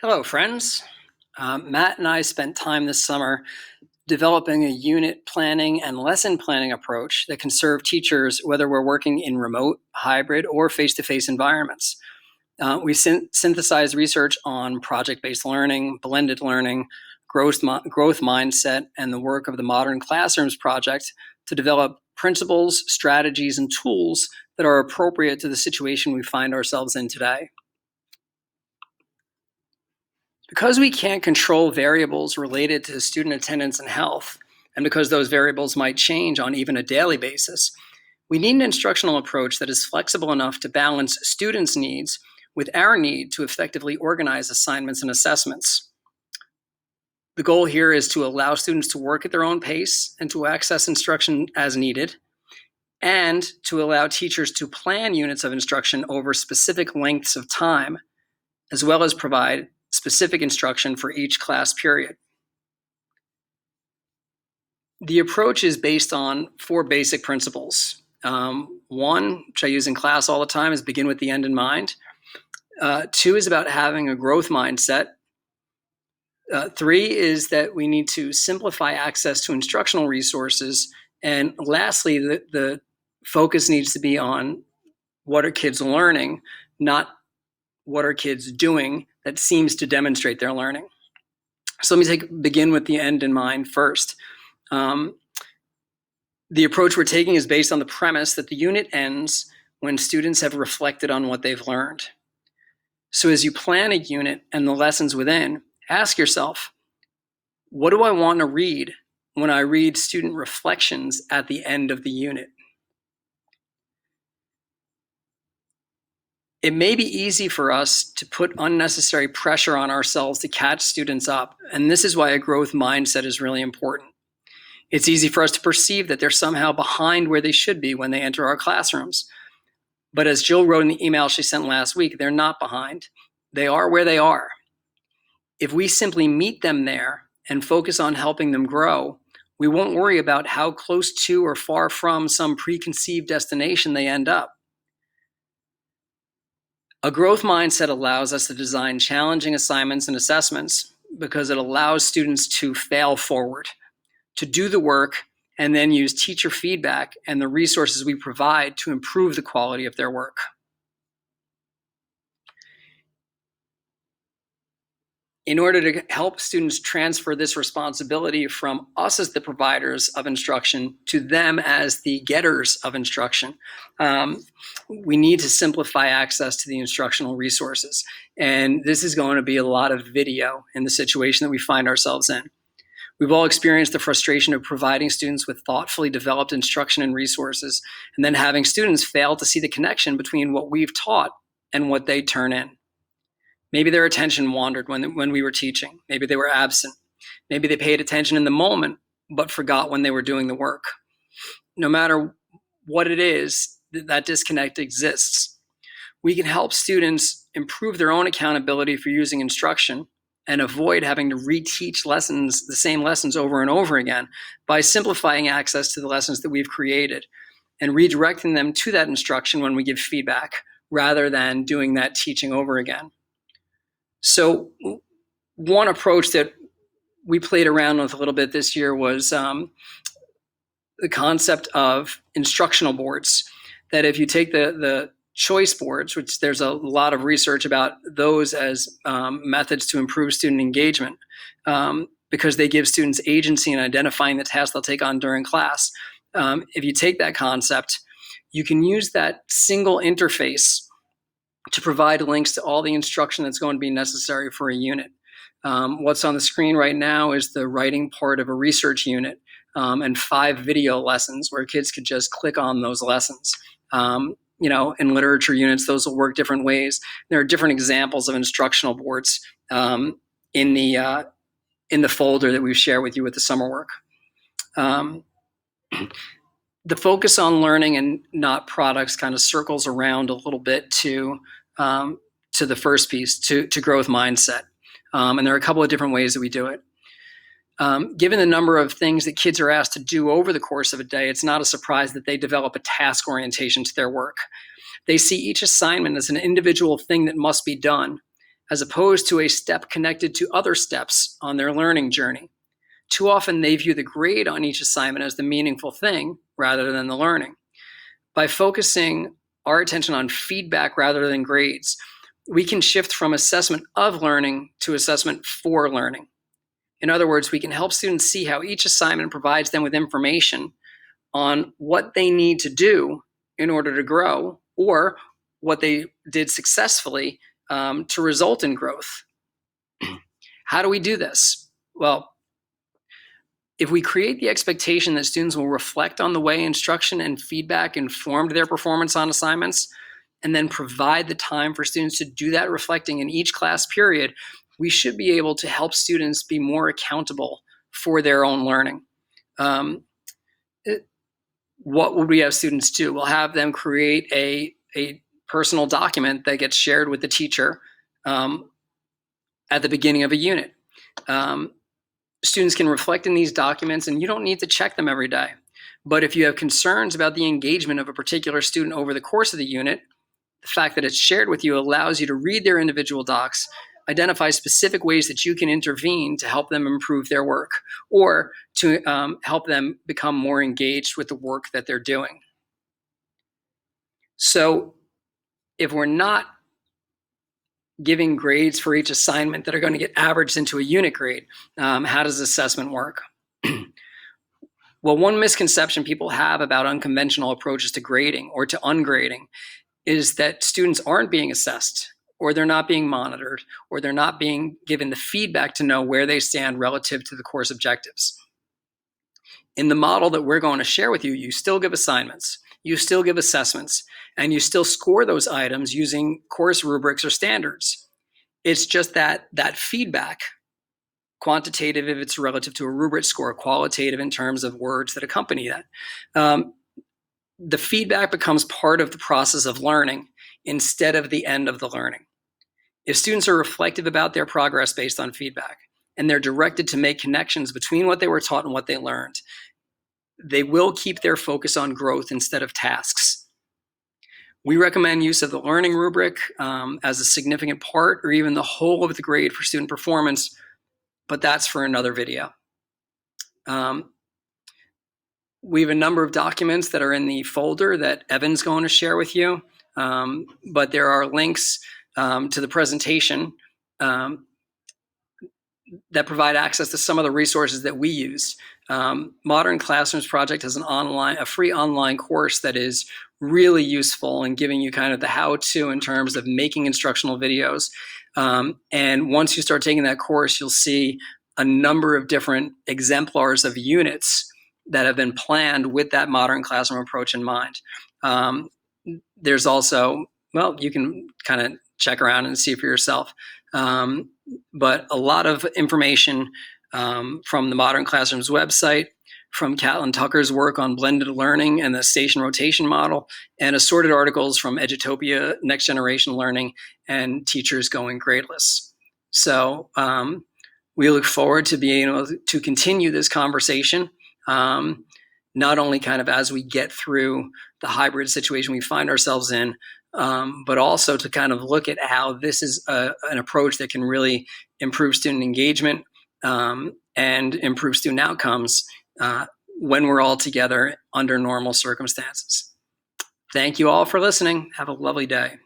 Hello, friends. Matt and I spent time this summer developing a unit planning and lesson planning approach that can serve teachers whether we're working in remote, hybrid, or face-to-face environments. We synthesized research on project-based learning, blended learning, growth mindset, and the work of the Modern Classrooms Project to develop principles, strategies, and tools that are appropriate to the situation we find ourselves in today. Because we can't control variables related to student attendance and health, and because those variables might change on even a daily basis, we need an instructional approach that is flexible enough to balance students' needs with our need to effectively organize assignments and assessments. The goal here is to allow students to work at their own pace and to access instruction as needed, and to allow teachers to plan units of instruction over specific lengths of time, as well as provide specific instruction for each class period. The approach is based on 4 basic principles. One, which I use in class all the time, is begin with the end in mind. 2 is about having a growth mindset. 3 is that we need to simplify access to instructional resources. And lastly, the focus needs to be on what are kids learning, not what are kids doing that seems to demonstrate their learning. So let me begin with the end in mind first. The approach we're taking is based on the premise that the unit ends when students have reflected on what they've learned. So as you plan a unit and the lessons within, ask yourself, what do I want to read when I read student reflections at the end of the unit? It may be easy for us to put unnecessary pressure on ourselves to catch students up, and this is why a growth mindset is really important. It's easy for us to perceive that they're somehow behind where they should be when they enter our classrooms. But as Jill wrote in the email she sent last week, they're not behind. They are where they are. If we simply meet them there and focus on helping them grow, we won't worry about how close to or far from some preconceived destination they end up. A growth mindset allows us to design challenging assignments and assessments because it allows students to fail forward, to do the work, and then use teacher feedback and the resources we provide to improve the quality of their work. In order to help students transfer this responsibility from us as the providers of instruction to them as the getters of instruction, we need to simplify access to the instructional resources. And this is going to be a lot of video in the situation that we find ourselves in. We've all experienced the frustration of providing students with thoughtfully developed instruction and resources, and then having students fail to see the connection between what we've taught and what they turn in. Maybe their attention wandered when we were teaching. Maybe they were absent. Maybe they paid attention in the moment, but forgot when they were doing the work. No matter what it is, that disconnect exists. We can help students improve their own accountability for using instruction and avoid having to reteach lessons, the same lessons over and over again, by simplifying access to the lessons that we've created and redirecting them to that instruction when we give feedback, rather than doing that teaching over again. So one approach that we played around with a little bit this year was the concept of instructional boards. That if you take the choice boards, which there's a lot of research about those as methods to improve student engagement, because they give students agency in identifying the tasks they'll take on during class. If you take that concept, you can use that single interface to provide links to all the instruction that's going to be necessary for a unit. What's on the screen right now is the writing part of a research unit, and 5 video lessons where kids could just click on those lessons. In literature units, those will work different ways. There are different examples of instructional boards in the folder that we've shared with you with the summer work. The focus on learning and not products kind of circles around a little bit to the first piece, to growth mindset. And there are a couple of different ways that we do it. Given the number of things that kids are asked to do over the course of a day, it's not a surprise that they develop a task orientation to their work. They see each assignment as an individual thing that must be done, as opposed to a step connected to other steps on their learning journey. Too often, they view the grade on each assignment as the meaningful thing rather than the learning. By focusing our attention on feedback rather than grades, we can shift from assessment of learning to assessment for learning. In other words, we can help students see how each assignment provides them with information on what they need to do in order to grow, or what they did successfully to result in growth. How do we do this? Well, if we create the expectation that students will reflect on the way instruction and feedback informed their performance on assignments, and then provide the time for students to do that reflecting in each class period, we should be able to help students be more accountable for their own learning. What would we have students do? We'll have them create a personal document that gets shared with the teacher at the beginning of a unit. Students can reflect in these documents, and you don't need to check them every day. But if you have concerns about the engagement of a particular student over the course of the unit, the fact that it's shared with you allows you to read their individual docs, identify specific ways that you can intervene to help them improve their work, or to help them become more engaged with the work that they're doing. So if we're not giving grades for each assignment that are going to get averaged into a unit grade, how does assessment work? Well, one misconception people have about unconventional approaches to grading or to ungrading is that students aren't being assessed, or they're not being monitored, or they're not being given the feedback to know where they stand relative to the course objectives. In the model that we're going to share with you, you still give assignments, you still give assessments, and you still score those items using course rubrics or standards. It's just that feedback, quantitative if it's relative to a rubric score, qualitative in terms of words that accompany that, the feedback becomes part of the process of learning instead of the end of the learning. If students are reflective about their progress based on feedback, and they're directed to make connections between what they were taught and what they learned, they will keep their focus on growth instead of tasks. We recommend use of the learning rubric as a significant part or even the whole of the grade for student performance, but that's for another video. We have a number of documents that are in the folder that Evan's going to share with you, but there are links to the presentation that provide access to some of the resources that we use. Modern Classrooms Project has a free online course that is really useful in giving you kind of the how-to in terms of making instructional videos. And once you start taking that course, you'll see a number of different exemplars of units that have been planned with that modern classroom approach in mind. There's also, well, you can kind of check around and see for yourself. But a lot of information from the Modern Classrooms website, from Catlin Tucker's work on blended learning and the station rotation model, and assorted articles from Edutopia, Next Generation Learning, and Teachers Going Gradeless. So we look forward to being able to continue this conversation, not only kind of as we get through the hybrid situation we find ourselves in, but also to kind of look at how this is an approach that can really improve student engagement and improve student outcomes when we're all together under normal circumstances. Thank you all for listening. Have a lovely day.